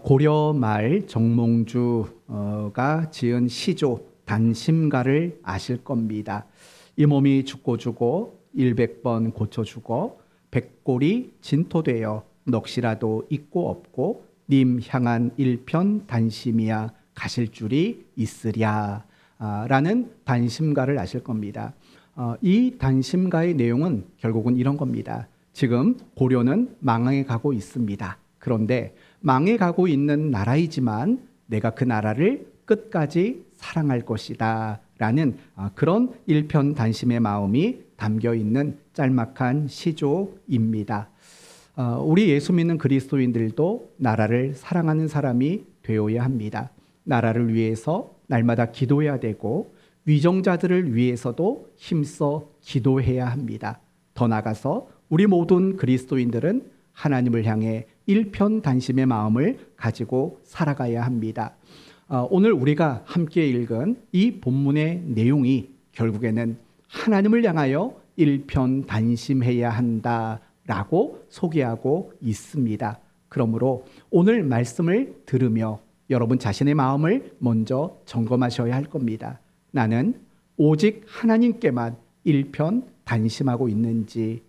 고려 말 정몽주가 지은 시조 단심가를 아실 겁니다. 이 몸이 죽고 주고 100번 고쳐주고 백골이 진토되어 넋이라도 있고 없고 님 향한 일편 단심이야 가실 줄이 있으랴 라는 단심가를 아실 겁니다. 이 단심가의 내용은 결국은 이런 겁니다. 지금 고려는 망해 가고 있습니다. 그런데 망해 가고 있는 나라이지만 내가 그 나라를 끝까지 사랑할 것이다 라는 그런 일편단심의 마음이 담겨 있는 짤막한 시조입니다. 우리 예수 믿는 그리스도인들도 나라를 사랑하는 사람이 되어야 합니다. 나라를 위해서 날마다 기도해야 되고 위정자들을 위해서도 힘써 기도해야 합니다. 더 나아가서 우리 모든 그리스도인들은 하나님을 향해 일편단심의 마음을 가지고 살아가야 합니다. 오늘 우리가 함께 읽은 이 본문의 내용이 결국에는 하나님을 향하여 일편단심해야 한다라고 소개하고 있습니다. 그러므로 오늘 말씀을 들으며 여러분 자신의 마음을 먼저 점검하셔야 할 겁니다. 나는 오직 하나님께만 일편단심하고 있는지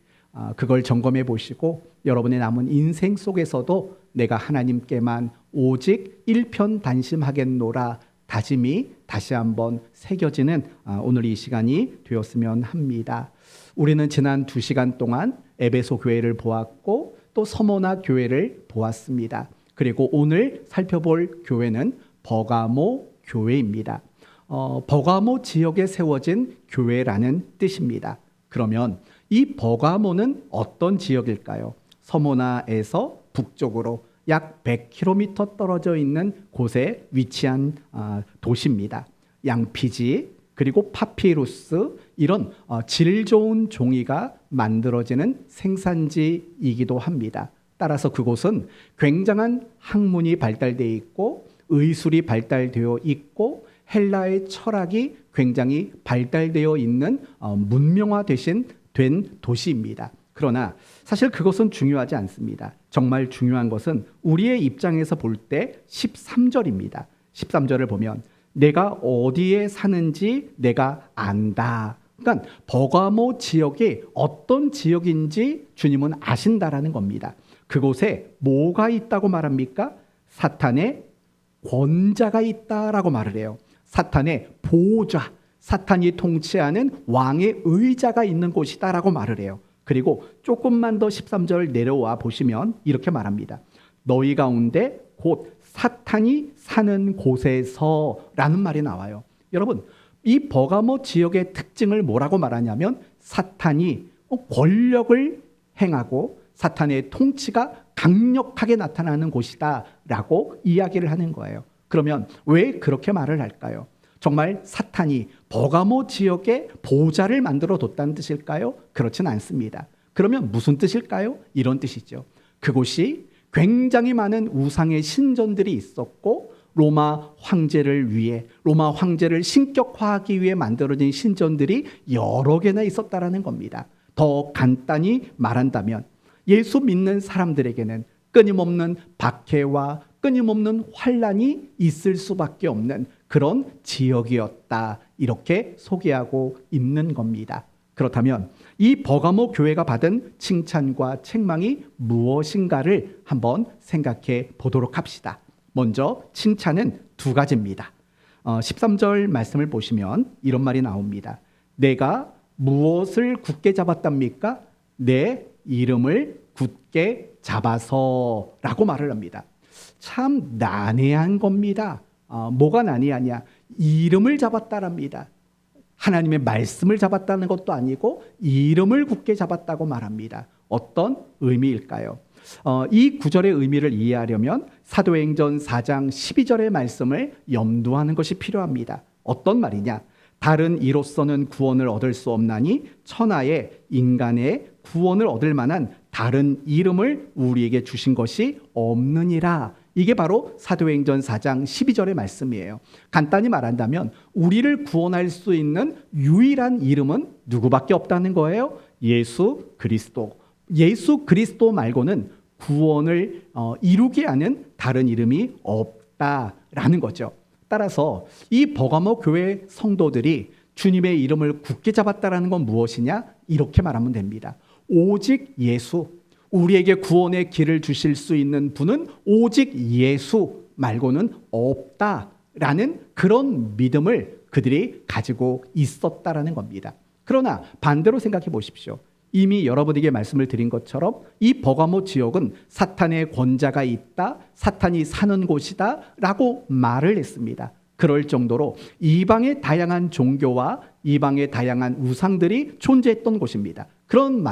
그걸 점검해 보시고 여러분의 남은 인생 속에서도 내가 하나님께만 오직 일편단심하겠노라 다짐이 다시 한번 새겨지는 오늘 이 시간이 되었으면 합니다. 우리는 지난 2시간 동안 에베소 교회를 보았고 또 서모나 교회를 보았습니다. 그리고 오늘 살펴볼 교회는 버가모 교회입니다. 버가모 지역에 세워진 교회라는 뜻입니다. 그러면 이 버가모는 어떤 지역일까요? 서모나에서 북쪽으로 약 100km 떨어져 있는 곳에 위치한 도시입니다. 양피지 그리고 파피루스 이런 질 좋은 종이가 만들어지는 생산지이기도 합니다. 따라서 그곳은 굉장한 학문이 발달되어 있고 의술이 발달되어 있고 헬라의 철학이 굉장히 발달되어 있는 문명화된 도시입니다. 그러나 사실 그것은 중요하지 않습니다. 정말 중요한 것은 우리의 입장에서 볼 때 13절입니다. 13절을 보면 내가 어디에 사는지 내가 안다. 그러니까 버가모 지역이 어떤 지역인지 주님은 아신다라는 겁니다. 그곳에 뭐가 있다고 말합니까? 사탄의 권자가 있다라고 말을 해요. 사탄의 보좌, 사탄이 통치하는 왕의 의자가 있는 곳이다라고 말을 해요. 그리고 조금만 더 13절 내려와 보시면 이렇게 말합니다. 너희 가운데 곧 사탄이 사는 곳에서 라는 말이 나와요. 여러분, 이 버가모 지역의 특징을 뭐라고 말하냐면 사탄이 권력을 행하고 사탄의 통치가 강력하게 나타나는 곳이다 라고 이야기를 하는 거예요. 그러면 왜 그렇게 말을 할까요? 정말 사탄이 버가모 지역에 보좌를 만들어 뒀다는 뜻일까요? 그렇진 않습니다. 그러면 무슨 뜻일까요? 이런 뜻이죠. 그곳이 굉장히 많은 우상의 신전들이 있었고 로마 황제를 위해 로마 황제를 신격화하기 위해 만들어진 신전들이 여러 개나 있었다라는 겁니다. 더 간단히 말한다면 예수 믿는 사람들에게는 끊임없는 박해와 끊임없는 환난이 있을 수밖에 없는 그런 지역이었다. 이렇게 소개하고 있는 겁니다. 그렇다면 이 버가모 교회가 받은 칭찬과 책망이 무엇인가를 한번 생각해 보도록 합시다. 먼저 칭찬은 두 가지입니다. 13절 말씀을 보시면 이런 말이 나옵니다. 내가 무엇을 굳게 잡았답니까? 내 이름을 굳게 잡아서 라고 말을 합니다. 참 난해한 겁니다. 뭐가 난해하냐? 이름을 잡았다랍니다. 하나님의 말씀을 잡았다는 것도 아니고 이름을 굳게 잡았다고 말합니다. 어떤 의미일까요? 이 구절의 의미를 이해하려면 사도행전 4장 12절의 말씀을 염두하는 것이 필요합니다. 어떤 말이냐? 다른 이로서는 구원을 얻을 수 없나니 천하에 인간의 구원을 얻을 만한 다른 이름을 우리에게 주신 것이 없느니라. 이게 바로 사도행전 4장 12절의 말씀이에요. 간단히 말한다면 우리를 구원할 수 있는 유일한 이름은 누구밖에 없다는 거예요? 예수 그리스도. 예수 그리스도 말고는 구원을 이루게 하는 다른 이름이 없다라는 거죠. 따라서 이 버가모 교회 성도들이 주님의 이름을 굳게 잡았다라는 건 무엇이냐? 이렇게 말하면 됩니다. 오직 예수, 우리에게 구원의 길을 주실 수 있는 분은 오직 예수 말고는 없다라는 그런 믿음을 그들이 가지고 있었다라는 겁니다. 그러나 반대로 생각해 보십시오. 이미 여러분에게 말씀을 드린 것처럼 이 버가모 지역은 사탄의 권자가 있다, 사탄이 사는 곳이다 라고 말을 했습니다. 그럴 정도로 이방의 다양한 종교와 이방의 다양한 우상들이 존재했던 곳입니다. 그런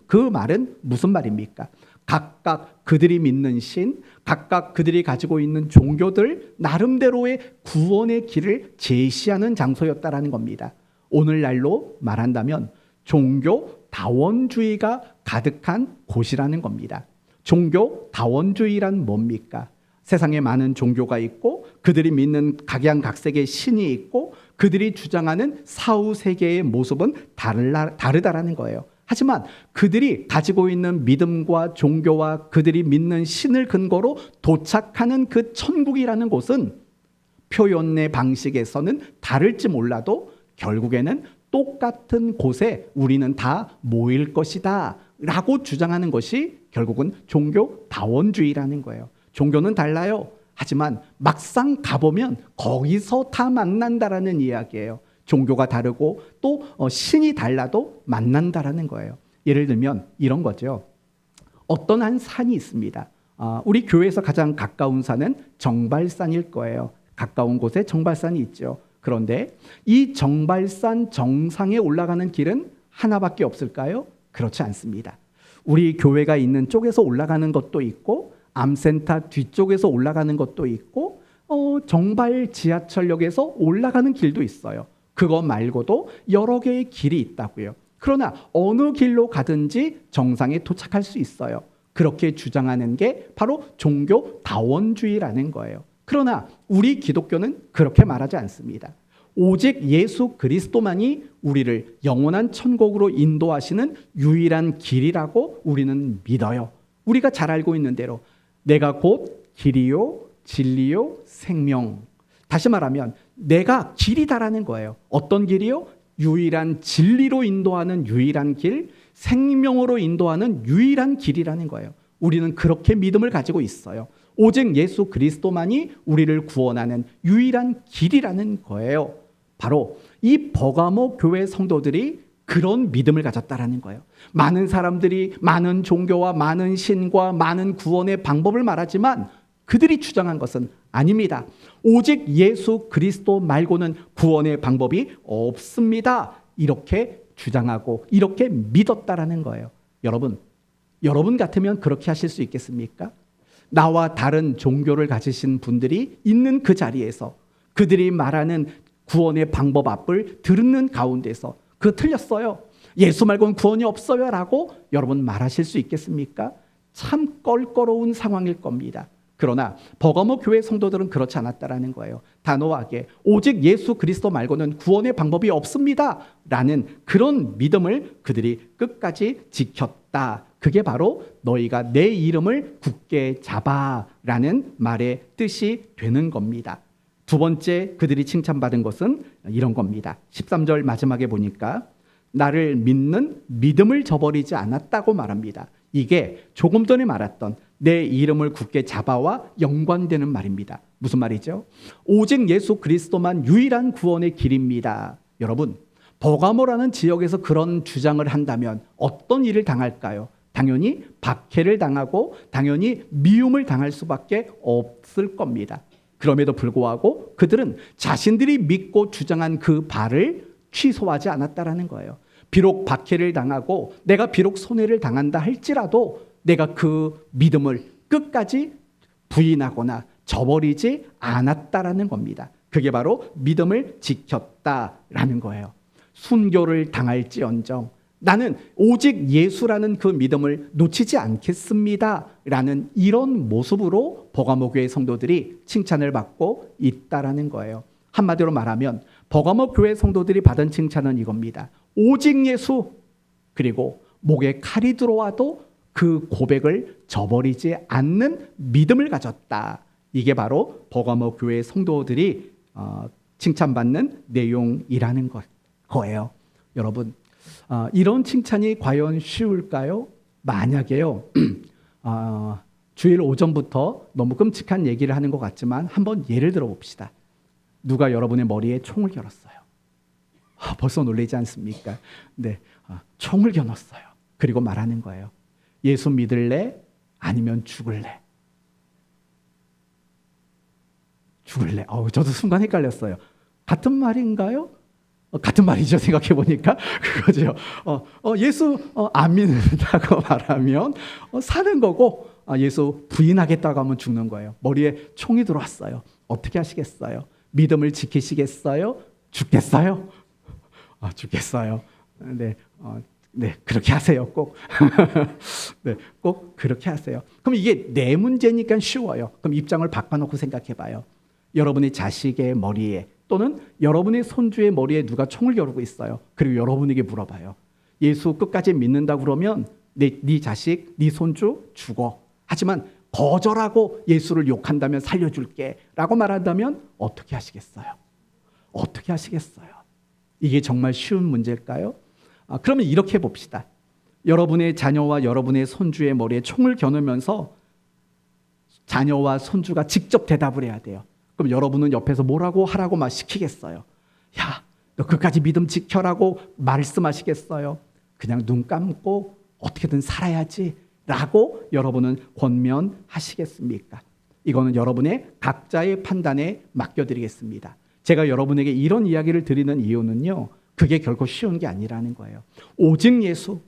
그 말은 무슨 말입니까? 각각 그들이 믿는 신, 각각 그들이 가지고 있는 종교들 나름대로의 구원의 길을 제시하는 장소였다라는 겁니다. 오늘날로 말한다면 종교 다원주의가 가득한 곳이라는 겁니다. 종교 다원주의란 뭡니까? 세상에 많은 종교가 있고 그들이 믿는 각양각색의 신이 있고 그들이 주장하는 사후세계의 모습은 다르다라는 거예요. 하지만 그들이 가지고 있는 믿음과 종교와 그들이 믿는 신을 근거로 도착하는 그 천국이라는 곳은 표현의 방식에서는 다를지 몰라도 결국에는 똑같은 곳에 우리는 다 모일 것이다 라고 주장하는 것이 결국은 종교 다원주의라는 거예요. 종교는 달라요. 하지만 막상 가보면 거기서 다 만난다라는 이야기예요. 종교가 다르고 또 신이 달라도 만난다라는 거예요. 예를 들면 이런 거죠. 어떤 한 산이 있습니다. 우리 교회에서 가장 가까운 산은 정발산일 거예요. 가까운 곳에 정발산이 있죠. 그런데 이 정발산 정상에 올라가는 길은 하나밖에 없을까요? 그렇지 않습니다. 우리 교회가 있는 쪽에서 올라가는 것도 있고 암센터 뒤쪽에서 올라가는 것도 있고 정발 지하철역에서 올라가는 길도 있어요. 그거 말고도 여러 개의 길이 있다고요. 그러나 어느 길로 가든지 정상에 도착할 수 있어요. 그렇게 주장하는 게 바로 종교 다원주의라는 거예요. 그러나 우리 기독교는 그렇게 말하지 않습니다. 오직 예수 그리스도만이 우리를 영원한 천국으로 인도하시는 유일한 길이라고 우리는 믿어요. 우리가 잘 알고 있는 대로 내가 곧 길이요 진리요 생명. 다시 말하면 내가 길이다라는 거예요. 어떤 길이요? 유일한 진리로 인도하는 유일한 길, 생명으로 인도하는 유일한 길이라는 거예요. 우리는 그렇게 믿음을 가지고 있어요. 오직 예수 그리스도만이 우리를 구원하는 유일한 길이라는 거예요. 바로 이 버가모 교회 성도들이 그런 믿음을 가졌다라는 거예요. 많은 사람들이 많은 종교와 많은 신과 많은 구원의 방법을 말하지만 그들이 주장한 것은 아닙니다. 오직 예수 그리스도 말고는 구원의 방법이 없습니다. 이렇게 주장하고 이렇게 믿었다라는 거예요. 여러분 같으면 그렇게 하실 수 있겠습니까? 나와 다른 종교를 가지신 분들이 있는 그 자리에서 그들이 말하는 구원의 방법 앞을 듣는 가운데서 그거 틀렸어요. 예수 말고는 구원이 없어요 라고 여러분 말하실 수 있겠습니까? 참 껄끄러운 상황일 겁니다. 그러나 버가모 교회 성도들은 그렇지 않았다라는 거예요. 단호하게 오직 예수 그리스도 말고는 구원의 방법이 없습니다 라는 그런 믿음을 그들이 끝까지 지켰다. 그게 바로 너희가 내 이름을 굳게 잡아 라는 말의 뜻이 되는 겁니다. 두 번째 그들이 칭찬받은 것은 이런 겁니다. 13절 마지막에 보니까 나를 믿는 믿음을 저버리지 않았다고 말합니다. 이게 조금 전에 말했던 내 이름을 굳게 잡아와 연관되는 말입니다. 무슨 말이죠? 오직 예수 그리스도만 유일한 구원의 길입니다. 여러분, 버가모라는 지역에서 그런 주장을 한다면 어떤 일을 당할까요? 당연히 박해를 당하고 당연히 미움을 당할 수밖에 없을 겁니다. 그럼에도 불구하고 그들은 자신들이 믿고 주장한 그 바를 취소하지 않았다라는 거예요. 비록 박해를 당하고 내가 비록 손해를 당한다 할지라도 내가 그 믿음을 끝까지 부인하거나 저버리지 않았다라는 겁니다. 그게 바로 믿음을 지켰다라는 거예요. 순교를 당할지언정 나는 오직 예수라는 그 믿음을 놓치지 않겠습니다 라는 이런 모습으로 버가모 교회 성도들이 칭찬을 받고 있다라는 거예요. 한마디로 말하면 버가모 교회 성도들이 받은 칭찬은 이겁니다. 오직 예수, 그리고 목에 칼이 들어와도 그 고백을 저버리지 않는 믿음을 가졌다. 이게 바로 버가모 교회 성도들이 칭찬받는 내용이라는 거예요. 여러분, 이런 칭찬이 과연 쉬울까요? 만약에요, 주일 오전부터 너무 끔찍한 얘기를 하는 것 같지만 한번 예를 들어 봅시다. 누가 여러분의 머리에 총을 겨눴어요. 벌써 놀라지 않습니까? 네, 총을 겨눴어요. 그리고 말하는 거예요. 예수 믿을래? 아니면 죽을래? 죽을래? 저도 순간 헷갈렸어요. 같은 말인가요? 같은 말이죠. 생각해 보니까 그거죠. 예수 안 믿는다고 말하면 사는 거고, 예수 부인하겠다고 하면 죽는 거예요. 머리에 총이 들어왔어요. 어떻게 하시겠어요? 믿음을 지키시겠어요? 죽겠어요? 죽겠어요. 네, 네, 그렇게 하세요. 꼭. 네, 꼭 그렇게 하세요. 그럼 이게 내 문제니까 쉬워요. 그럼 입장을 바꿔놓고 생각해봐요. 여러분의 자식의 머리에 또는 여러분의 손주의 머리에 누가 총을 겨누고 있어요. 그리고 여러분에게 물어봐요. 예수 끝까지 믿는다 그러면 네 자식, 네 손주 죽어. 하지만 거절하고 예수를 욕한다면 살려줄게 라고 말한다면 어떻게 하시겠어요? 어떻게 하시겠어요? 이게 정말 쉬운 문제일까요? 그러면 이렇게 봅시다. 여러분의 자녀와 여러분의 손주의 머리에 총을 겨누면서 자녀와 손주가 직접 대답을 해야 돼요. 그럼 여러분은 옆에서 뭐라고 하라고 막 시키겠어요? 야, 너 끝까지 믿음 지켜라고 말씀하시겠어요? 그냥 눈 감고 어떻게든 살아야지 라고 여러분은 권면하시겠습니까? 이거는 여러분의 각자의 판단에 맡겨드리겠습니다. 제가 여러분에게 이런 이야기를 드리는 이유는요, 그게 결코 쉬운 게 아니라는 거예요. 오직 예수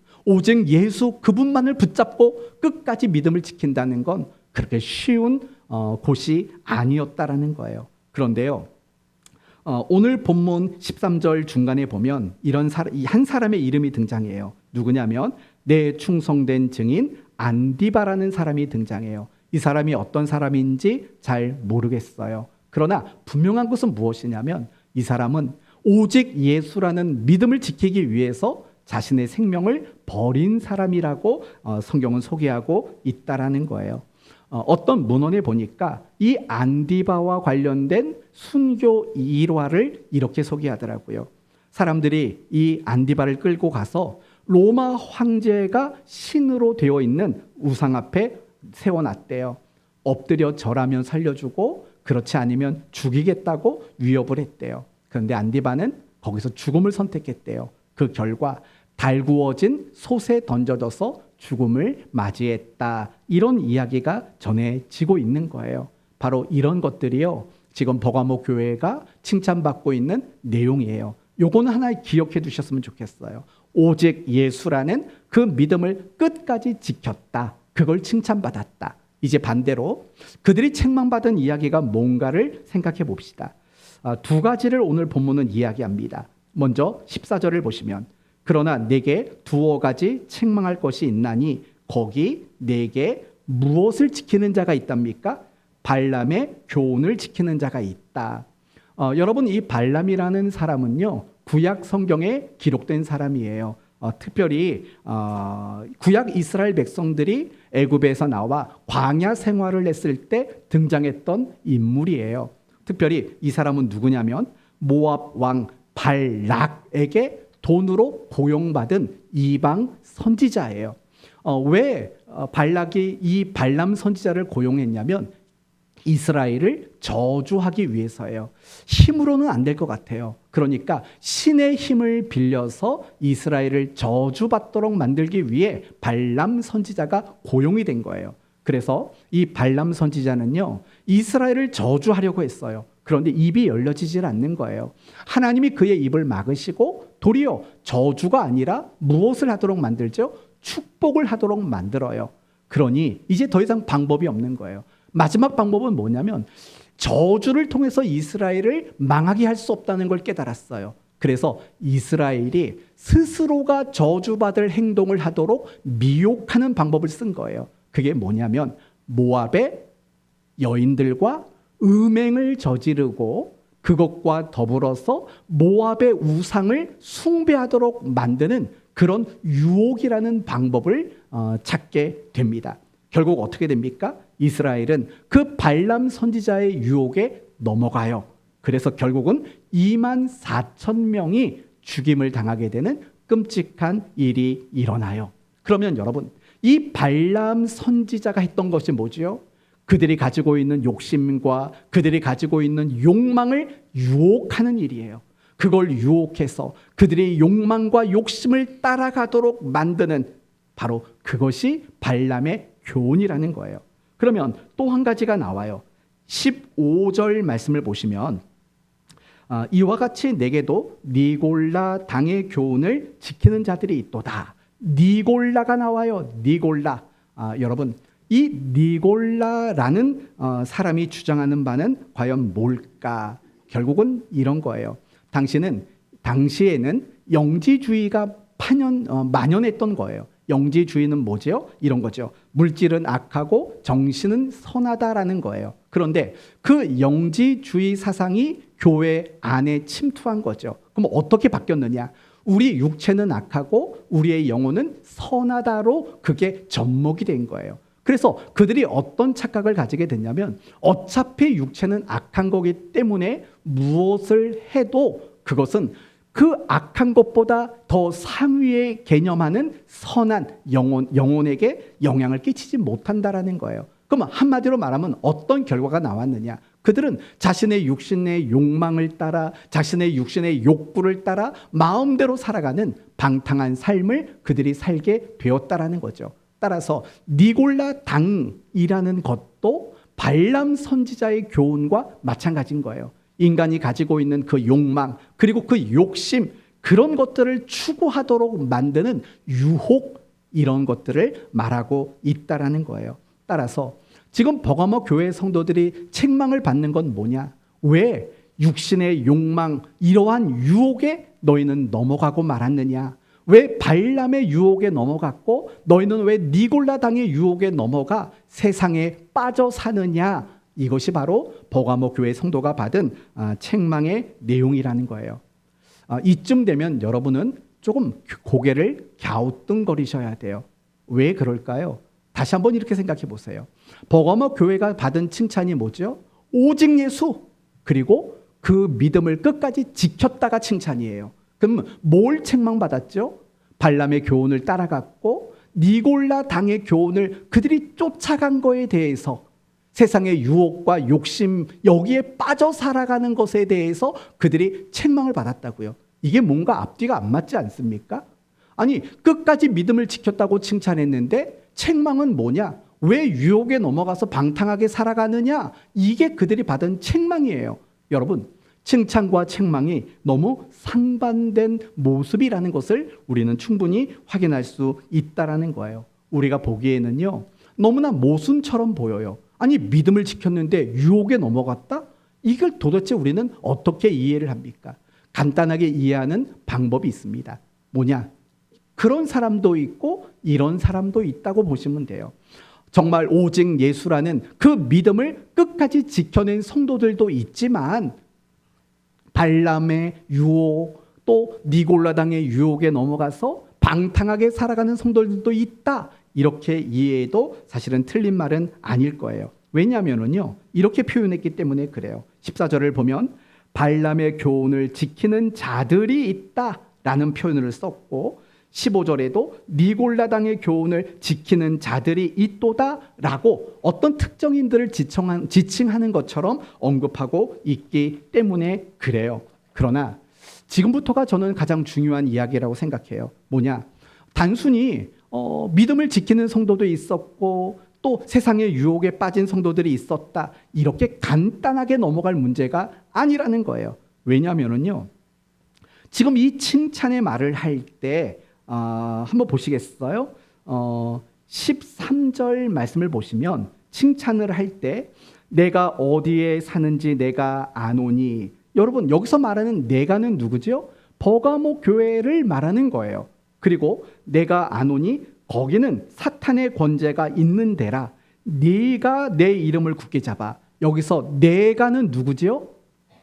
그분만을 붙잡고 끝까지 믿음을 지킨다는 건 그렇게 쉬운 곳이 아니었다라는 거예요. 그런데요, 오늘 본문 13절 중간에 보면 한 사람의 이름이 등장해요. 누구냐면 내 충성된 증인 안디바라는 사람이 등장해요. 이 사람이 어떤 사람인지 잘 모르겠어요. 그러나 분명한 것은 무엇이냐면 이 사람은 오직 예수라는 믿음을 지키기 위해서 자신의 생명을 버린 사람이라고 성경은 소개하고 있다라는 거예요. 어떤 문헌에 보니까 이 안디바와 관련된 순교 일화를 이렇게 소개하더라고요. 사람들이 이 안디바를 끌고 가서 로마 황제가 신으로 되어 있는 우상 앞에 세워놨대요. 엎드려 절하면 살려주고 그렇지 않으면 죽이겠다고 위협을 했대요. 그런데 안디바는 거기서 죽음을 선택했대요. 그 결과 달구어진 솥에 던져져서 죽음을 맞이했다. 이런 이야기가 전해지고 있는 거예요. 바로 이런 것들이요, 지금 버가모 교회가 칭찬받고 있는 내용이에요. 요거는 하나 기억해 두셨으면 좋겠어요. 오직 예수라는 그 믿음을 끝까지 지켰다. 그걸 칭찬받았다. 이제 반대로 그들이 책망받은 이야기가 뭔가를 생각해 봅시다. 두 가지를 오늘 본문은 이야기합니다. 먼저 14절을 보시면 그러나 내게 두어 가지 책망할 것이 있나니 거기 내게 무엇을 지키는 자가 있답니까? 발람의 교훈을 지키는 자가 있다. 여러분, 이 발람이라는 사람은요, 구약 성경에 기록된 사람이에요. 특별히 구약 이스라엘 백성들이 애굽에서 나와 광야 생활을 했을 때 등장했던 인물이에요. 특별히 이 사람은 누구냐면 모압 왕 발락에게 돈으로 고용받은 이방 선지자예요. 왜 발락이 이 발람 선지자를 고용했냐면 이스라엘을 저주하기 위해서예요. 힘으로는 안 될 것 같아요. 그러니까 신의 힘을 빌려서 이스라엘을 저주받도록 만들기 위해 발람 선지자가 고용이 된 거예요. 그래서 이 발람 선지자는요, 이스라엘을 저주하려고 했어요. 그런데 입이 열려지질 않는 거예요. 하나님이 그의 입을 막으시고 도리어 저주가 아니라 무엇을 하도록 만들죠? 축복을 하도록 만들어요. 그러니 이제 더 이상 방법이 없는 거예요. 마지막 방법은 뭐냐면 저주를 통해서 이스라엘을 망하게 할 수 없다는 걸 깨달았어요. 그래서 이스라엘이 스스로가 저주받을 행동을 하도록 미혹하는 방법을 쓴 거예요. 그게 뭐냐면 모압의 여인들과 음행을 저지르고 그것과 더불어서 모압의 우상을 숭배하도록 만드는 그런 유혹이라는 방법을 찾게 됩니다. 결국 어떻게 됩니까? 이스라엘은 그 발람 선지자의 유혹에 넘어가요. 그래서 결국은 2만 4천 명이 죽임을 당하게 되는 끔찍한 일이 일어나요. 그러면 여러분, 이 발람 선지자가 했던 것이 뭐지요? 그들이 가지고 있는 욕심과 그들이 가지고 있는 욕망을 유혹하는 일이에요. 그걸 유혹해서 그들의 욕망과 욕심을 따라가도록 만드는 바로 그것이 발람의 교훈이라는 거예요. 그러면 또 한 가지가 나와요. 15절 말씀을 보시면 이와 같이 내게도 니골라 당의 교훈을 지키는 자들이 있도다. 니골라가 나와요. 니골라. 여러분, 이 니골라라는 사람이 주장하는 바는 과연 뭘까? 결국은 이런 거예요. 당시에는 영지주의가 만연했던 거예요. 영지주의는 뭐죠? 이런 거죠. 물질은 악하고 정신은 선하다라는 거예요. 그런데 그 영지주의 사상이 교회 안에 침투한 거죠. 그럼 어떻게 바뀌었느냐? 우리 육체는 악하고 우리의 영혼은 선하다로 그게 접목이 된 거예요. 그래서 그들이 어떤 착각을 가지게 됐냐면 어차피 육체는 악한 거기 때문에 무엇을 해도 그것은 그 악한 것보다 더 상위의 개념하는 선한 영혼에게 영향을 끼치지 못한다라는 거예요. 그럼 한마디로 말하면 어떤 결과가 나왔느냐? 그들은 자신의 육신의 욕망을 따라 자신의 육신의 욕구를 따라 마음대로 살아가는 방탕한 삶을 그들이 살게 되었다라는 거죠. 따라서 니골라 당이라는 것도 발람 선지자의 교훈과 마찬가지인 거예요. 인간이 가지고 있는 그 욕망 그리고 그 욕심 그런 것들을 추구하도록 만드는 유혹 이런 것들을 말하고 있다라는 거예요. 따라서 지금 버가모 교회 성도들이 책망을 받는 건 뭐냐? 왜 육신의 욕망 이러한 유혹에 너희는 넘어가고 말았느냐? 왜 발람의 유혹에 넘어갔고 너희는 왜 니골라 당의 유혹에 넘어가 세상에 빠져 사느냐? 이것이 바로 버가모 교회 성도가 받은 책망의 내용이라는 거예요. 이쯤 되면 여러분은 조금 고개를 갸우뚱거리셔야 돼요. 왜 그럴까요? 다시 한번 이렇게 생각해 보세요. 버가모 교회가 받은 칭찬이 뭐죠? 오직 예수 그리고 그 믿음을 끝까지 지켰다가 칭찬이에요. 그럼 뭘 책망받았죠? 발람의 교훈을 따라갔고 니골라 당의 교훈을 그들이 쫓아간 거에 대해서 세상의 유혹과 욕심 여기에 빠져 살아가는 것에 대해서 그들이 책망을 받았다고요. 이게 뭔가 앞뒤가 안 맞지 않습니까? 아니 끝까지 믿음을 지켰다고 칭찬했는데 책망은 뭐냐? 왜 유혹에 넘어가서 방탕하게 살아가느냐? 이게 그들이 받은 책망이에요. 여러분, 칭찬과 책망이 너무 상반된 모습이라는 것을 우리는 충분히 확인할 수 있다라는 거예요. 우리가 보기에는요, 너무나 모순처럼 보여요. 아니 믿음을 지켰는데 유혹에 넘어갔다? 이걸 도대체 우리는 어떻게 이해를 합니까? 간단하게 이해하는 방법이 있습니다. 뭐냐? 그런 사람도 있고 이런 사람도 있다고 보시면 돼요. 정말 오직 예수라는 그 믿음을 끝까지 지켜낸 성도들도 있지만 발람의 유혹 또 니골라 당의 유혹에 넘어가서 방탕하게 살아가는 성도들도 있다. 이렇게 이해해도 사실은 틀린 말은 아닐 거예요. 왜냐하면요 이렇게 표현했기 때문에 그래요. 14절을 보면 발람의 교훈을 지키는 자들이 있다라는 표현을 썼고 15절에도 니골라 당의 교훈을 지키는 자들이 있도다라고 어떤 특정인들을 지칭하는 것처럼 언급하고 있기 때문에 그래요. 그러나 지금부터가 저는 가장 중요한 이야기라고 생각해요. 뭐냐? 단순히 믿음을 지키는 성도도 있었고 또 세상의 유혹에 빠진 성도들이 있었다. 이렇게 간단하게 넘어갈 문제가 아니라는 거예요. 왜냐하면요. 지금 이 칭찬의 말을 할 때 한번 보시겠어요? 13절 말씀을 보시면 칭찬을 할 때 내가 어디에 사는지 내가 아노니. 여러분 여기서 말하는 내가는 누구죠? 버가모 교회를 말하는 거예요. 그리고 내가 아노니 거기는 사탄의 권세가 있는 데라 네가 내 이름을 굳게 잡아. 여기서 내가는 누구지요?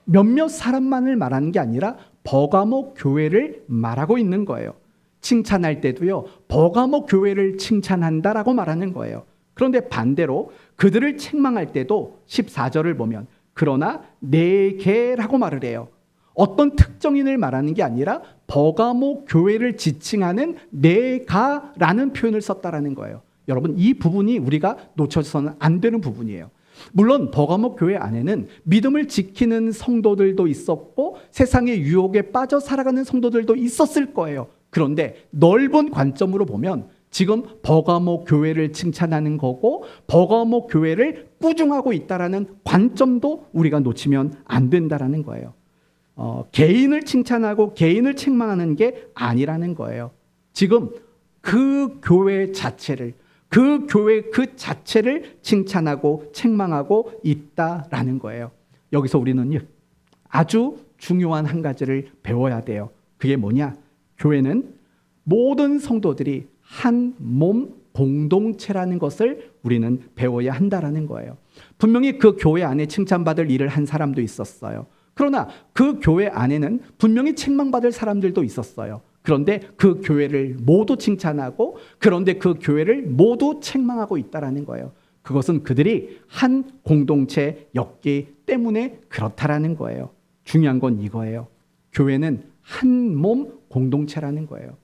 몇몇 사람만을 말하는 게 아니라 버가모 교회를 말하고 있는 거예요. 칭찬할 때도요, 버가모 교회를 칭찬한다라고 말하는 거예요. 그런데 반대로 그들을 책망할 때도 14절을 보면 그러나 내게라고 말을 해요. 어떤 특정인을 말하는 게 아니라 버가모 교회를 지칭하는 내가라는 표현을 썼다라는 거예요. 여러분, 이 부분이 우리가 놓쳐서는 안 되는 부분이에요. 물론 버가모 교회 안에는 믿음을 지키는 성도들도 있었고 세상의 유혹에 빠져 살아가는 성도들도 있었을 거예요. 그런데 넓은 관점으로 보면 지금 버가모 교회를 칭찬하는 거고 버가모 교회를 꾸중하고 있다라는 관점도 우리가 놓치면 안 된다라는 거예요. 개인을 칭찬하고 개인을 책망하는 게 아니라는 거예요. 지금 그 교회 자체를, 그 교회 그 자체를 칭찬하고 책망하고 있다라는 거예요. 여기서 우리는 아주 중요한 한 가지를 배워야 돼요. 그게 뭐냐? 교회는 모든 성도들이 한 몸 공동체라는 것을 우리는 배워야 한다라는 거예요. 분명히 그 교회 안에 칭찬받을 일을 한 사람도 있었어요. 그러나 그 교회 안에는 분명히 책망받을 사람들도 있었어요. 그런데 그 교회를 모두 칭찬하고 그런데 그 교회를 모두 책망하고 있다라는 거예요. 그것은 그들이 한 공동체였기 때문에 그렇다라는 거예요. 중요한 건 이거예요. 교회는 한 몸 공동체라는 거예요.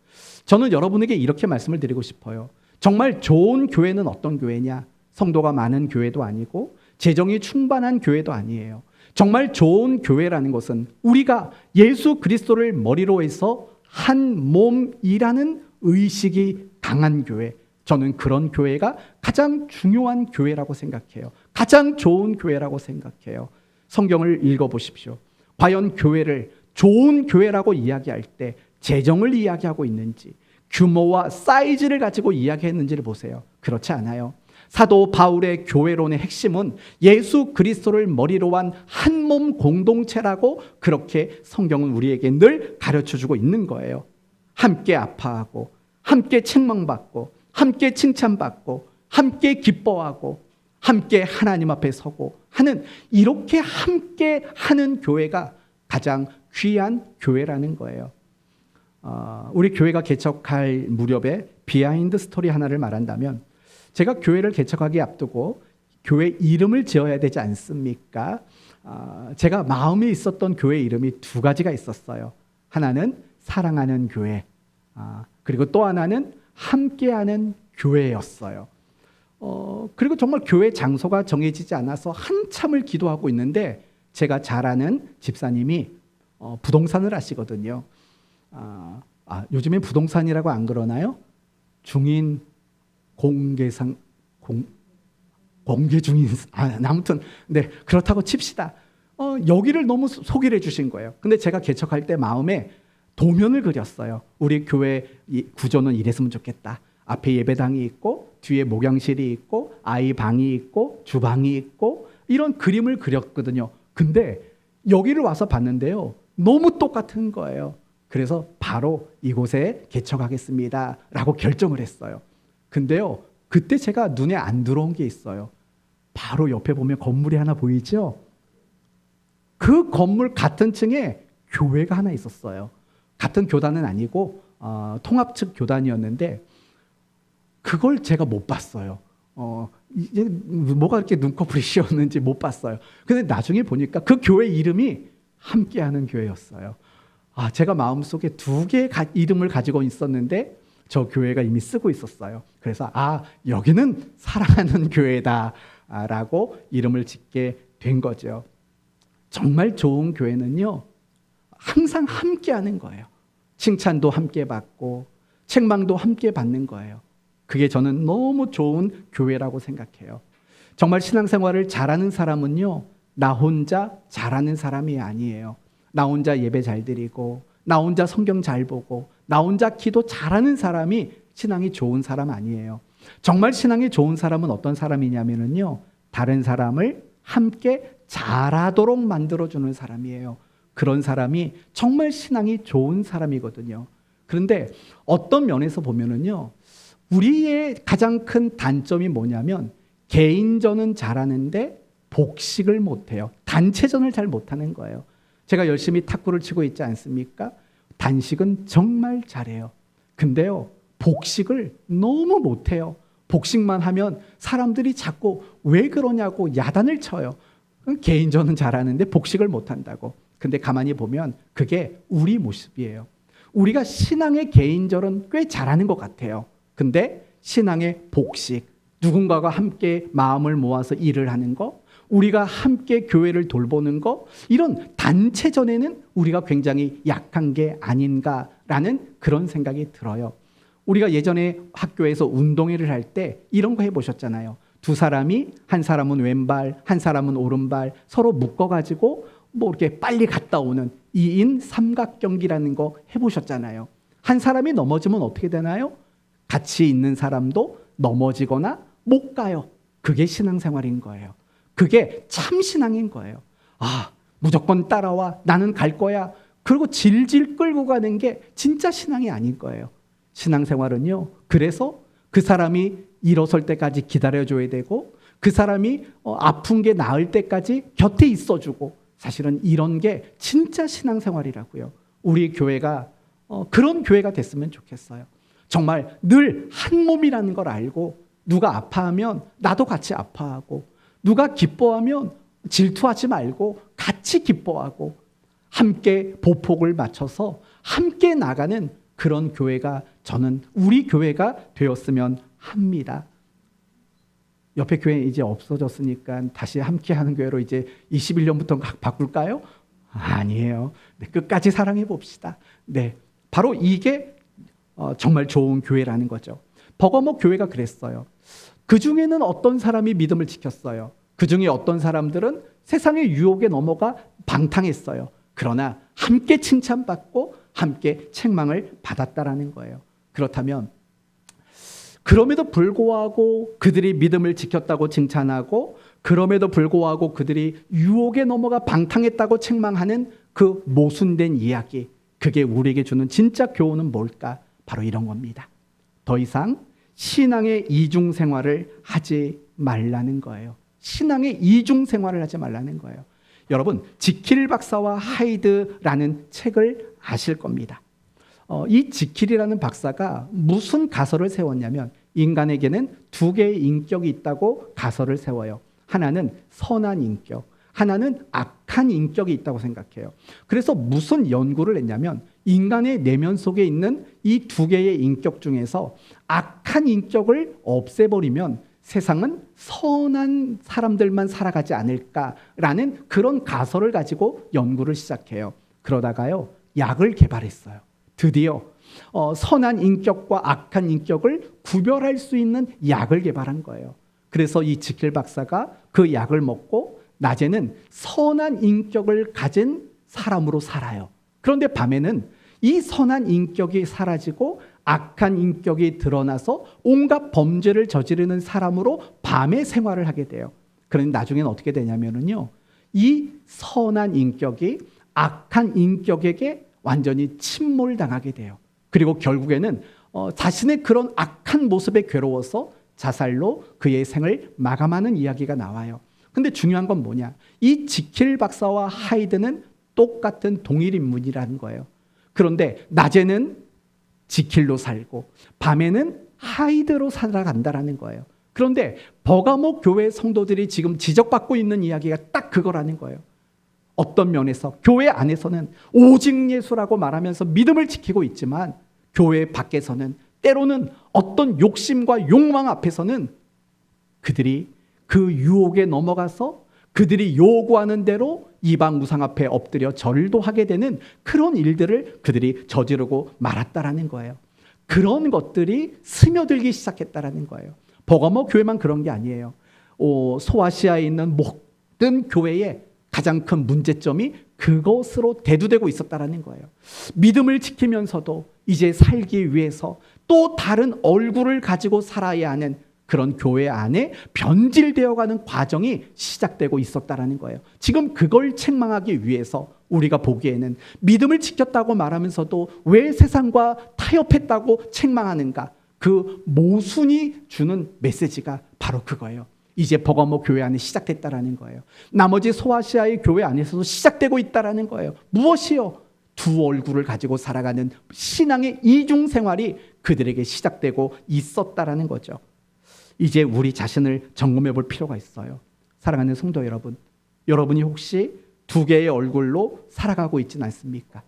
저는 여러분에게 이렇게 말씀을 드리고 싶어요. 정말 좋은 교회는 어떤 교회냐? 성도가 많은 교회도 아니고 재정이 충만한 교회도 아니에요. 정말 좋은 교회라는 것은 우리가 예수 그리스도를 머리로 해서 한 몸이라는 의식이 강한 교회. 저는 그런 교회가 가장 중요한 교회라고 생각해요. 가장 좋은 교회라고 생각해요. 성경을 읽어보십시오. 과연 교회를 좋은 교회라고 이야기할 때 재정을 이야기하고 있는지 규모와 사이즈를 가지고 이야기했는지를 보세요. 그렇지 않아요. 사도 바울의 교회론의 핵심은 예수 그리스도를 머리로 한 한 몸 공동체라고 그렇게 성경은 우리에게 늘 가르쳐주고 있는 거예요. 함께 아파하고 함께 책망받고 함께 칭찬받고 함께 기뻐하고 함께 하나님 앞에 서고 하는 이렇게 함께 하는 교회가 가장 귀한 교회라는 거예요. 우리 교회가 개척할 무렵에 비하인드 스토리 하나를 말한다면 제가 교회를 개척하기 앞두고 교회 이름을 지어야 되지 않습니까? 제가 마음에 있었던 교회 이름이 두 가지가 있었어요. 하나는 사랑하는 교회, 그리고 또 하나는 함께하는 교회였어요. 그리고 정말 교회 장소가 정해지지 않아서 한참을 기도하고 있는데 제가 잘 아는 집사님이 부동산을 하시거든요. 요즘에 부동산이라고 안 그러나요? 중인 공개상 공개 중인 아무튼 네 그렇다고 칩시다. 여기를 너무 소개를 해주신 거예요. 근데 제가 개척할 때 마음에 도면을 그렸어요. 우리 교회 구조는 이랬으면 좋겠다. 앞에 예배당이 있고 뒤에 목양실이 있고 아이 방이 있고 주방이 있고 이런 그림을 그렸거든요. 근데 여기를 와서 봤는데요. 너무 똑같은 거예요. 그래서 바로 이곳에 개척하겠습니다 라고 결정을 했어요. 근데요, 그때 제가 눈에 안 들어온 게 있어요. 바로 옆에 보면 건물이 하나 보이죠? 그 건물 같은 층에 교회가 하나 있었어요. 같은 교단은 아니고 통합 측 교단이었는데 그걸 제가 못 봤어요. 이제 뭐가 이렇게 눈꺼풀이 씌었는지 못 봤어요. 근데 나중에 보니까 그 교회 이름이 함께하는 교회였어요. 제가 마음속에 두 개의 이름을 가지고 있었는데 저 교회가 이미 쓰고 있었어요. 그래서 여기는 사랑하는 교회다라고 이름을 짓게 된 거죠. 정말 좋은 교회는요. 항상 함께하는 거예요. 칭찬도 함께 받고 책망도 함께 받는 거예요. 그게 저는 너무 좋은 교회라고 생각해요. 정말 신앙생활을 잘하는 사람은요. 나 혼자 잘하는 사람이 아니에요. 나 혼자 예배 잘 드리고 나 혼자 성경 잘 보고 나 혼자 기도 잘하는 사람이 신앙이 좋은 사람 아니에요. 정말 신앙이 좋은 사람은 어떤 사람이냐면요. 다른 사람을 함께 잘하도록 만들어주는 사람이에요. 그런 사람이 정말 신앙이 좋은 사람이거든요. 그런데 어떤 면에서 보면은요. 우리의 가장 큰 단점이 뭐냐면 개인전은 잘하는데 복식을 못해요. 단체전을 잘 못하는 거예요. 제가 열심히 탁구를 치고 있지 않습니까? 단식은 정말 잘해요. 근데요, 복식을 너무 못해요. 복식만 하면 사람들이 자꾸 왜 그러냐고 야단을 쳐요. 개인전은 잘하는데 복식을 못한다고. 근데 가만히 보면 그게 우리 모습이에요. 우리가 신앙의 개인절은 꽤 잘하는 것 같아요. 근데 신앙의 복식, 누군가가 함께 마음을 모아서 일을 하는 거, 우리가 함께 교회를 돌보는 거, 이런 단체전에는 우리가 굉장히 약한 게 아닌가라는 그런 생각이 들어요. 우리가 예전에 학교에서 운동회를 할 때 이런 거 해보셨잖아요. 두 사람이, 한 사람은 왼발, 한 사람은 오른발 서로 묶어가지고 뭐 이렇게 빨리 갔다 오는 2인 삼각경기라는 거 해보셨잖아요. 한 사람이 넘어지면 어떻게 되나요? 같이 있는 사람도 넘어지거나 못 가요. 그게 신앙생활인 거예요. 그게 참 신앙인 거예요. 아, 무조건 따라와. 나는 갈 거야. 그리고 질질 끌고 가는 게 진짜 신앙이 아닌 거예요. 신앙생활은요. 그래서 그 사람이 일어설 때까지 기다려줘야 되고, 그 사람이 아픈 게 나을 때까지 곁에 있어주고, 사실은 이런 게 진짜 신앙생활이라고요. 우리 교회가 그런 교회가 됐으면 좋겠어요. 정말 늘 한 몸이라는 걸 알고, 누가 아파하면 나도 같이 아파하고, 누가 기뻐하면 질투하지 말고 같이 기뻐하고, 함께 보폭을 맞춰서 함께 나가는 그런 교회가, 저는 우리 교회가 되었으면 합니다. 옆에 교회 이제 없어졌으니까 다시 함께하는 교회로 이제 21년부터 바꿀까요? 아니에요. 네, 끝까지 사랑해 봅시다. 네, 바로 이게 정말 좋은 교회라는 거죠. 버거모 교회가 그랬어요. 그 중에는 어떤 사람이 믿음을 지켰어요. 그 중에 어떤 사람들은 세상의 유혹에 넘어가 방탕했어요. 그러나 함께 칭찬받고 함께 책망을 받았다라는 거예요. 그렇다면 그럼에도 불구하고 그들이 믿음을 지켰다고 칭찬하고, 그럼에도 불구하고 그들이 유혹에 넘어가 방탕했다고 책망하는 그 모순된 이야기, 그게 우리에게 주는 진짜 교훈은 뭘까? 바로 이런 겁니다. 더 이상 신앙의 이중 생활을 하지 말라는 거예요. 신앙의 이중 생활을 하지 말라는 거예요. 여러분, 지킬 박사와 하이드라는 책을 아실 겁니다. 이 지킬이라는 박사가 무슨 가설을 세웠냐면, 인간에게는 두 개의 인격이 있다고 가설을 세워요. 하나는 선한 인격, 하나는 악한 인격이 있다고 생각해요. 그래서 무슨 연구를 했냐면, 인간의 내면 속에 있는 이 두 개의 인격 중에서 악한 인격을 없애버리면 세상은 선한 사람들만 살아가지 않을까라는 그런 가설을 가지고 연구를 시작해요. 그러다가요, 약을 개발했어요. 드디어 선한 인격과 악한 인격을 구별할 수 있는 약을 개발한 거예요. 그래서 이 지킬 박사가 그 약을 먹고 낮에는 선한 인격을 가진 사람으로 살아요. 그런데 밤에는 이 선한 인격이 사라지고 악한 인격이 드러나서 온갖 범죄를 저지르는 사람으로 밤에 생활을 하게 돼요. 그런데 나중에는 어떻게 되냐면요, 이 선한 인격이 악한 인격에게 완전히 침몰당하게 돼요. 그리고 결국에는 자신의 그런 악한 모습에 괴로워서 자살로 그의 생을 마감하는 이야기가 나와요. 근데 중요한 건 뭐냐? 이 지킬 박사와 하이드는 똑같은 동일 인물이라는 거예요. 그런데 낮에는 지킬로 살고 밤에는 하이드로 살아간다라는 거예요. 그런데 버가모 교회 성도들이 지금 지적받고 있는 이야기가 딱 그거라는 거예요. 어떤 면에서 교회 안에서는 오직 예수라고 말하면서 믿음을 지키고 있지만, 교회 밖에서는 때로는 어떤 욕심과 욕망 앞에서는 그들이 그 유혹에 넘어가서 그들이 요구하는 대로 이방 우상 앞에 엎드려 절도 하게 되는 그런 일들을 그들이 저지르고 말았다라는 거예요. 그런 것들이 스며들기 시작했다라는 거예요. 버가모 교회만 그런 게 아니에요. 소아시아에 있는 모든 교회에 가장 큰 문제점이 그것으로 대두되고 있었다라는 거예요. 믿음을 지키면서도 이제 살기 위해서 또 다른 얼굴을 가지고 살아야 하는 그런 교회 안에 변질되어가는 과정이 시작되고 있었다라는 거예요. 지금 그걸 책망하기 위해서 우리가 보기에는 믿음을 지켰다고 말하면서도 왜 세상과 타협했다고 책망하는가? 그 모순이 주는 메시지가 바로 그거예요. 이제 버가모 교회 안에 시작됐다라는 거예요. 나머지 소아시아의 교회 안에서도 시작되고 있다라는 거예요. 무엇이요? 두 얼굴을 가지고 살아가는 신앙의 이중 생활이 그들에게 시작되고 있었다라는 거죠. 이제 우리 자신을 점검해 볼 필요가 있어요. 사랑하는 성도 여러분, 여러분이 혹시 두 개의 얼굴로 살아가고 있지는 않습니까?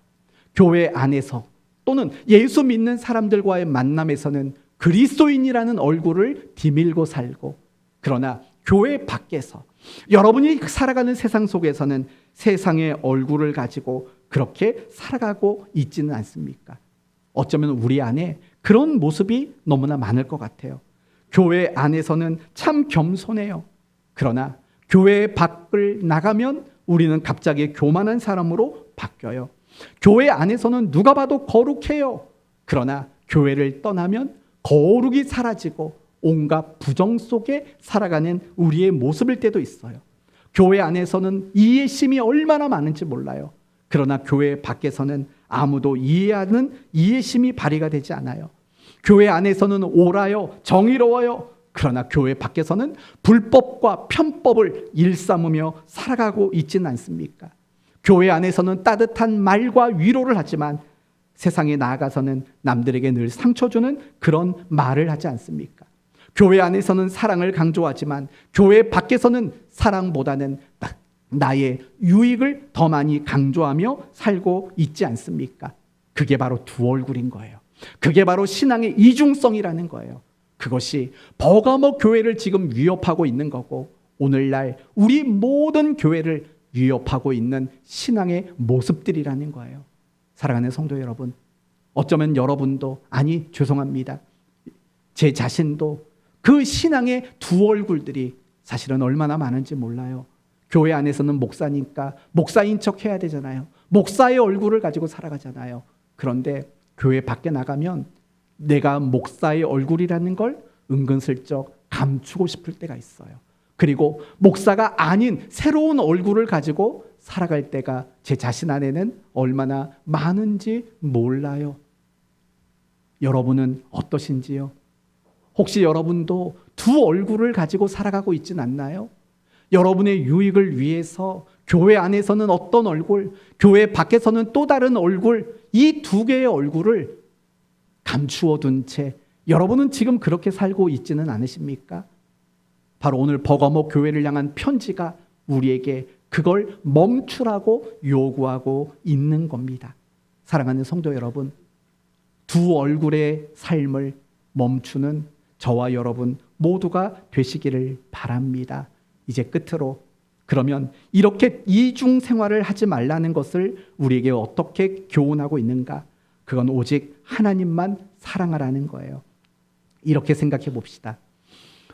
교회 안에서 또는 예수 믿는 사람들과의 만남에서는 그리스도인이라는 얼굴을 디밀고 살고, 그러나 교회 밖에서 여러분이 살아가는 세상 속에서는 세상의 얼굴을 가지고 그렇게 살아가고 있지는 않습니까? 어쩌면 우리 안에 그런 모습이 너무나 많을 것 같아요. 교회 안에서는 참 겸손해요. 그러나 교회 밖을 나가면 우리는 갑자기 교만한 사람으로 바뀌어요. 교회 안에서는 누가 봐도 거룩해요. 그러나 교회를 떠나면 거룩이 사라지고 온갖 부정 속에 살아가는 우리의 모습일 때도 있어요. 교회 안에서는 이해심이 얼마나 많은지 몰라요. 그러나 교회 밖에서는 아무도 이해하는 이해심이 발휘가 되지 않아요. 교회 안에서는 옳아요, 정의로워요. 그러나 교회 밖에서는 불법과 편법을 일삼으며 살아가고 있지는 않습니까? 교회 안에서는 따뜻한 말과 위로를 하지만 세상에 나아가서는 남들에게 늘 상처 주는 그런 말을 하지 않습니까? 교회 안에서는 사랑을 강조하지만 교회 밖에서는 사랑보다는 나의 유익을 더 많이 강조하며 살고 있지 않습니까? 그게 바로 두 얼굴인 거예요. 그게 바로 신앙의 이중성이라는 거예요. 그것이 버가모 교회를 지금 위협하고 있는 거고, 오늘날 우리 모든 교회를 위협하고 있는 신앙의 모습들이라는 거예요. 사랑하는 성도 여러분, 어쩌면 여러분도, 아니 죄송합니다, 제 자신도 그 신앙의 두 얼굴들이 사실은 얼마나 많은지 몰라요. 교회 안에서는 목사니까 목사인 척 해야 되잖아요. 목사의 얼굴을 가지고 살아가잖아요. 그런데 교회 밖에 나가면 내가 목사의 얼굴이라는 걸 은근슬쩍 감추고 싶을 때가 있어요. 그리고 목사가 아닌 새로운 얼굴을 가지고 살아갈 때가 제 자신 안에는 얼마나 많은지 몰라요. 여러분은 어떠신지요? 혹시 여러분도 두 얼굴을 가지고 살아가고 있진 않나요? 여러분의 유익을 위해서 교회 안에서는 어떤 얼굴, 교회 밖에서는 또 다른 얼굴, 이 두 개의 얼굴을 감추어 둔 채 여러분은 지금 그렇게 살고 있지는 않으십니까? 바로 오늘 버가모 교회를 향한 편지가 우리에게 그걸 멈추라고 요구하고 있는 겁니다. 사랑하는 성도 여러분, 두 얼굴의 삶을 멈추는 저와 여러분 모두가 되시기를 바랍니다. 이제 끝으로, 그러면 이렇게 이중 생활을 하지 말라는 것을 우리에게 어떻게 교훈하고 있는가? 그건 오직 하나님만 사랑하라는 거예요. 이렇게 생각해 봅시다.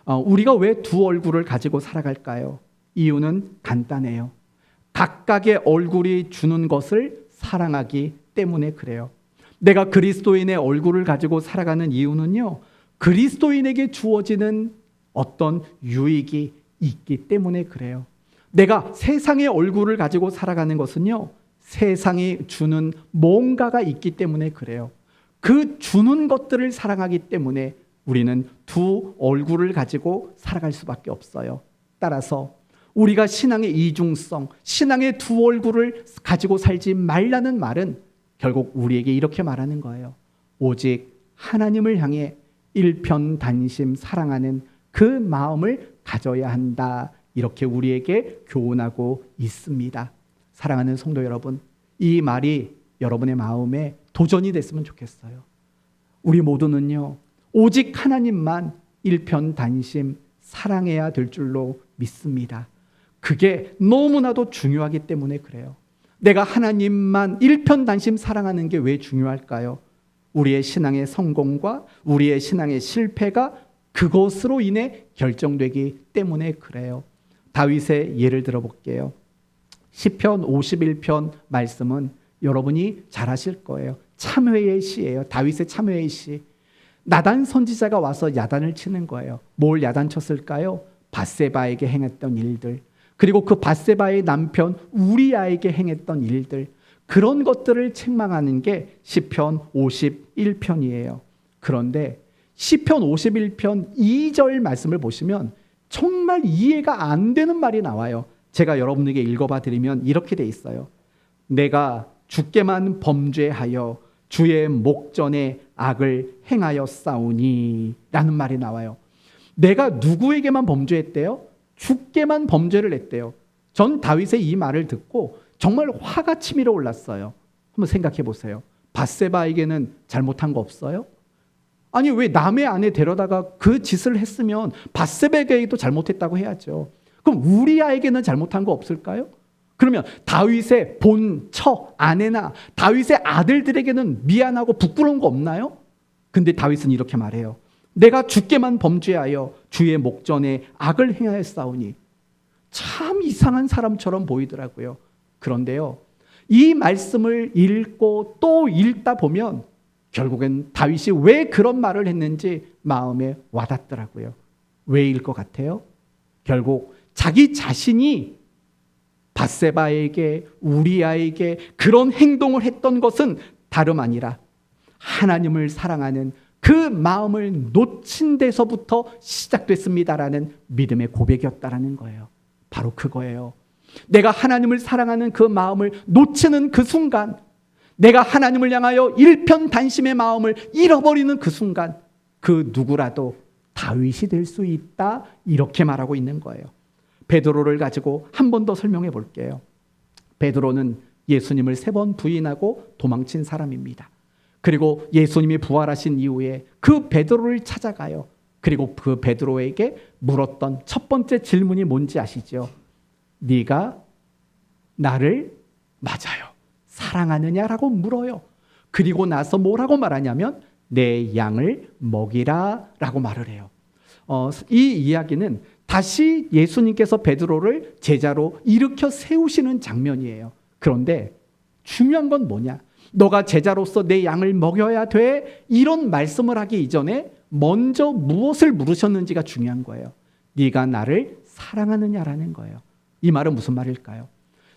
우리가 왜 두 얼굴을 가지고 살아갈까요? 이유는 간단해요. 각각의 얼굴이 주는 것을 사랑하기 때문에 그래요. 내가 그리스도인의 얼굴을 가지고 살아가는 이유는요, 그리스도인에게 주어지는 어떤 유익이 있기 때문에 그래요. 내가 세상의 얼굴을 가지고 살아가는 것은요, 세상이 주는 뭔가가 있기 때문에 그래요. 그 주는 것들을 사랑하기 때문에 우리는 두 얼굴을 가지고 살아갈 수밖에 없어요. 따라서 우리가 신앙의 이중성, 신앙의 두 얼굴을 가지고 살지 말라는 말은 결국 우리에게 이렇게 말하는 거예요. 오직 하나님을 향해 일편단심 사랑하는 그 마음을 가져야 한다. 이렇게 우리에게 교훈하고 있습니다. 사랑하는 성도 여러분, 이 말이 여러분의 마음에 도전이 됐으면 좋겠어요. 우리 모두는요, 오직 하나님만 일편단심 사랑해야 될 줄로 믿습니다. 그게 너무나도 중요하기 때문에 그래요. 내가 하나님만 일편단심 사랑하는 게 왜 중요할까요? 우리의 신앙의 성공과 우리의 신앙의 실패가 그것으로 인해 결정되기 때문에 그래요. 다윗의 예를 들어볼게요. 시편 51편 말씀은 여러분이 잘 아실 거예요. 참회의 시예요. 다윗의 참회의 시. 나단 선지자가 와서 야단을 치는 거예요. 뭘 야단쳤을까요? 밧세바에게 행했던 일들, 그리고 그 밧세바의 남편 우리아에게 행했던 일들, 그런 것들을 책망하는 게 시편 51편이에요. 그런데 시편 51편 2절 말씀을 보시면 정말 이해가 안 되는 말이 나와요. 제가 여러분에게 읽어봐 드리면 이렇게 돼 있어요. 내가 주께만 범죄하여 주의 목전에 악을 행하였사오니 라는 말이 나와요. 내가 누구에게만 범죄했대요? 주께만 범죄를 했대요. 전 다윗의 이 말을 듣고 정말 화가 치밀어 올랐어요. 한번 생각해 보세요. 밧세바에게는 잘못한 거 없어요? 아니 왜 남의 아내 데려다가 그 짓을 했으면 밧세바에게도 잘못했다고 해야죠. 그럼 우리아에게는 잘못한 거 없을까요? 그러면 다윗의 본처 아내나 다윗의 아들들에게는 미안하고 부끄러운 거 없나요? 근데 다윗은 이렇게 말해요. 내가 주께만 범죄하여 주의 목전에 악을 행하였사오니. 참 이상한 사람처럼 보이더라고요. 그런데요, 이 말씀을 읽고 또 읽다 보면 결국엔 다윗이 왜 그런 말을 했는지 마음에 와닿더라고요. 왜일 것 같아요? 결국 자기 자신이 밧세바에게 우리아에게 그런 행동을 했던 것은 다름 아니라 하나님을 사랑하는 그 마음을 놓친 데서부터 시작됐습니다라는 믿음의 고백이었다라는 거예요. 바로 그거예요. 내가 하나님을 사랑하는 그 마음을 놓치는 그 순간, 내가 하나님을 향하여 일편단심의 마음을 잃어버리는 그 순간, 그 누구라도 다윗이 될 수 있다, 이렇게 말하고 있는 거예요. 베드로를 가지고 한 번 더 설명해 볼게요. 베드로는 예수님을 3번 부인하고 도망친 사람입니다. 그리고 예수님이 부활하신 이후에 그 베드로를 찾아가요. 그리고 그 베드로에게 물었던 첫 번째 질문이 뭔지 아시죠? 네가 나를 맞아요, 사랑하느냐라고 물어요. 그리고 나서 뭐라고 말하냐면 내 양을 먹이라 라고 말을 해요. 이 이야기는 다시 예수님께서 베드로를 제자로 일으켜 세우시는 장면이에요. 그런데 중요한 건 뭐냐? 너가 제자로서 내 양을 먹여야 돼, 이런 말씀을 하기 이전에 먼저 무엇을 물으셨는지가 중요한 거예요. 네가 나를 사랑하느냐라는 거예요. 이 말은 무슨 말일까요?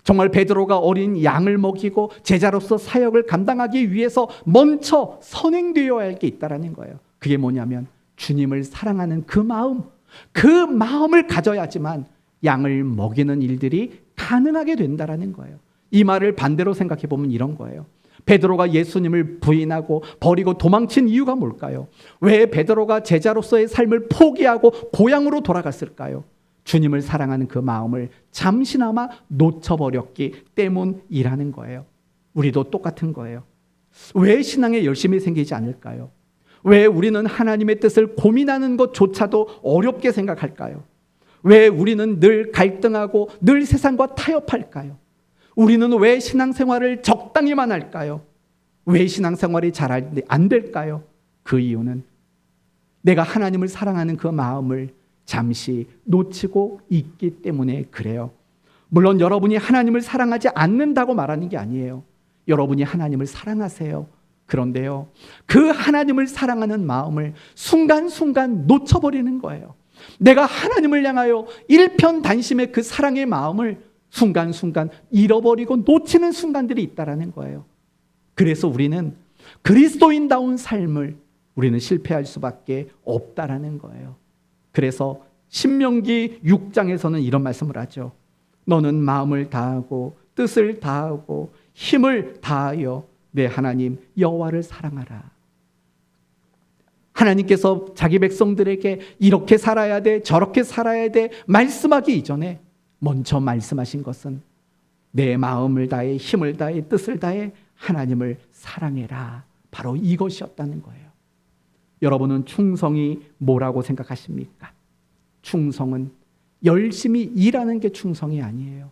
정말 베드로가 어린 양을 먹이고 제자로서 사역을 감당하기 위해서 먼저 선행되어야 할 게 있다라는 거예요. 그게 뭐냐면 주님을 사랑하는 그 마음을 가져야지만 양을 먹이는 일들이 가능하게 된다라는 거예요. 이 말을 반대로 생각해 보면 이런 거예요. 베드로가 예수님을 부인하고 버리고 도망친 이유가 뭘까요? 왜 베드로가 제자로서의 삶을 포기하고 고향으로 돌아갔을까요? 주님을 사랑하는 그 마음을 잠시나마 놓쳐버렸기 때문이라는 거예요. 우리도 똑같은 거예요. 왜 신앙에 열심히 생기지 않을까요? 왜 우리는 하나님의 뜻을 고민하는 것조차도 어렵게 생각할까요? 왜 우리는 늘 갈등하고 늘 세상과 타협할까요? 우리는 왜 신앙생활을 적당히만 할까요? 왜 신앙생활이 잘 안 될까요? 그 이유는 내가 하나님을 사랑하는 그 마음을 잠시 놓치고 있기 때문에 그래요. 물론 여러분이 하나님을 사랑하지 않는다고 말하는 게 아니에요. 여러분이 하나님을 사랑하세요. 그런데요, 그 하나님을 사랑하는 마음을 순간순간 놓쳐버리는 거예요. 내가 하나님을 향하여 일편단심의 그 사랑의 마음을 순간순간 잃어버리고 놓치는 순간들이 있다라는 거예요. 그래서 우리는 그리스도인다운 삶을 우리는 실패할 수밖에 없다라는 거예요. 그래서 신명기 6장에서는 이런 말씀을 하죠. 너는 마음을 다하고 뜻을 다하고 힘을 다하여 내 하나님 여호와를 사랑하라. 하나님께서 자기 백성들에게 이렇게 살아야 돼, 저렇게 살아야 돼 말씀하기 이전에 먼저 말씀하신 것은 내 마음을 다해 힘을 다해 뜻을 다해 하나님을 사랑해라. 바로 이것이었다는 거예요. 여러분은 충성이 뭐라고 생각하십니까? 충성은 열심히 일하는 게 충성이 아니에요.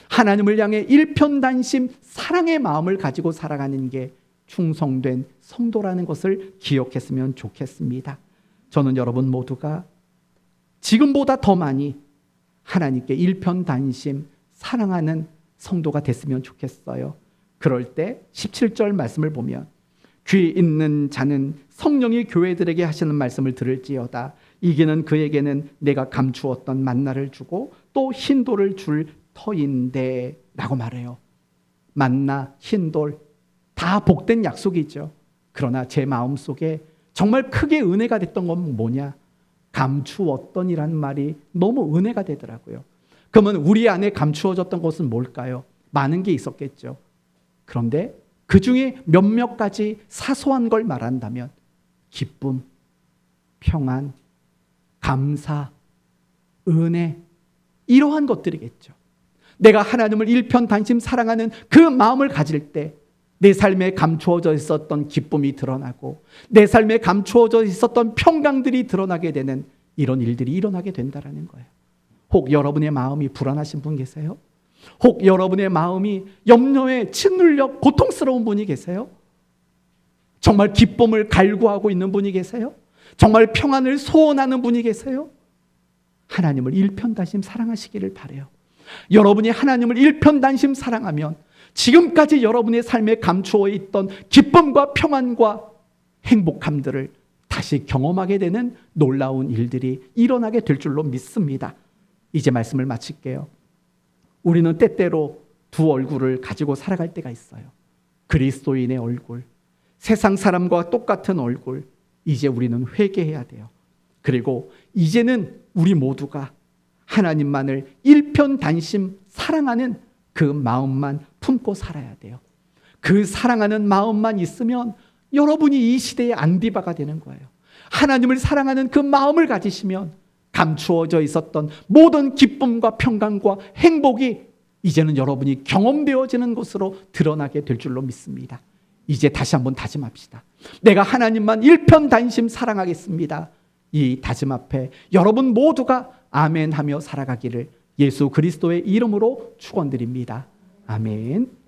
하나님을 향해 일편단심 사랑의 마음을 가지고 살아가는 게 충성된 성도라는 것을 기억했으면 좋겠습니다. 저는 여러분 모두가 지금보다 더 많이 하나님께 일편단심 사랑하는 성도가 됐으면 좋겠어요. 그럴 때 17절 말씀을 보면 귀 있는 자는 성령이 교회들에게 하시는 말씀을 들을지어다. 이기는 그에게는 내가 감추었던 만나를 주고 또 흰돌을 줄 터인데 라고 말해요. 만나, 흰돌 다 복된 약속이죠. 그러나 제 마음속에 정말 크게 은혜가 됐던 건 뭐냐? 감추었던이라는 말이 너무 은혜가 되더라고요. 그러면 우리 안에 감추어졌던 것은 뭘까요? 많은 게 있었겠죠. 그런데 그 중에 몇몇 가지 사소한 걸 말한다면 기쁨, 평안, 감사, 은혜, 이러한 것들이겠죠. 내가 하나님을 일편단심 사랑하는 그 마음을 가질 때 내 삶에 감추어져 있었던 기쁨이 드러나고 내 삶에 감추어져 있었던 평강들이 드러나게 되는 이런 일들이 일어나게 된다는 거예요. 혹 여러분의 마음이 불안하신 분 계세요? 혹 여러분의 마음이 염려에 짓눌려 고통스러운 분이 계세요? 정말 기쁨을 갈구하고 있는 분이 계세요? 정말 평안을 소원하는 분이 계세요? 하나님을 일편단심 사랑하시기를 바라요. 여러분이 하나님을 일편단심 사랑하면 지금까지 여러분의 삶에 감추어 있던 기쁨과 평안과 행복함들을 다시 경험하게 되는 놀라운 일들이 일어나게 될 줄로 믿습니다. 이제 말씀을 마칠게요. 우리는 때때로 두 얼굴을 가지고 살아갈 때가 있어요. 그리스도인의 얼굴, 세상 사람과 똑같은 얼굴. 이제 우리는 회개해야 돼요. 그리고 이제는 우리 모두가 하나님만을 일편단심 사랑하는 그 마음만 품고 살아야 돼요. 그 사랑하는 마음만 있으면 여러분이 이 시대의 안디바가 되는 거예요. 하나님을 사랑하는 그 마음을 가지시면 감추어져 있었던 모든 기쁨과 평강과 행복이 이제는 여러분이 경험되어지는 것으로 드러나게 될 줄로 믿습니다. 이제 다시 한번 다짐합시다. 내가 하나님만 일편단심 사랑하겠습니다. 이 다짐 앞에 여러분 모두가 아멘하며 살아가기를 예수 그리스도의 이름으로 축원드립니다. 아멘.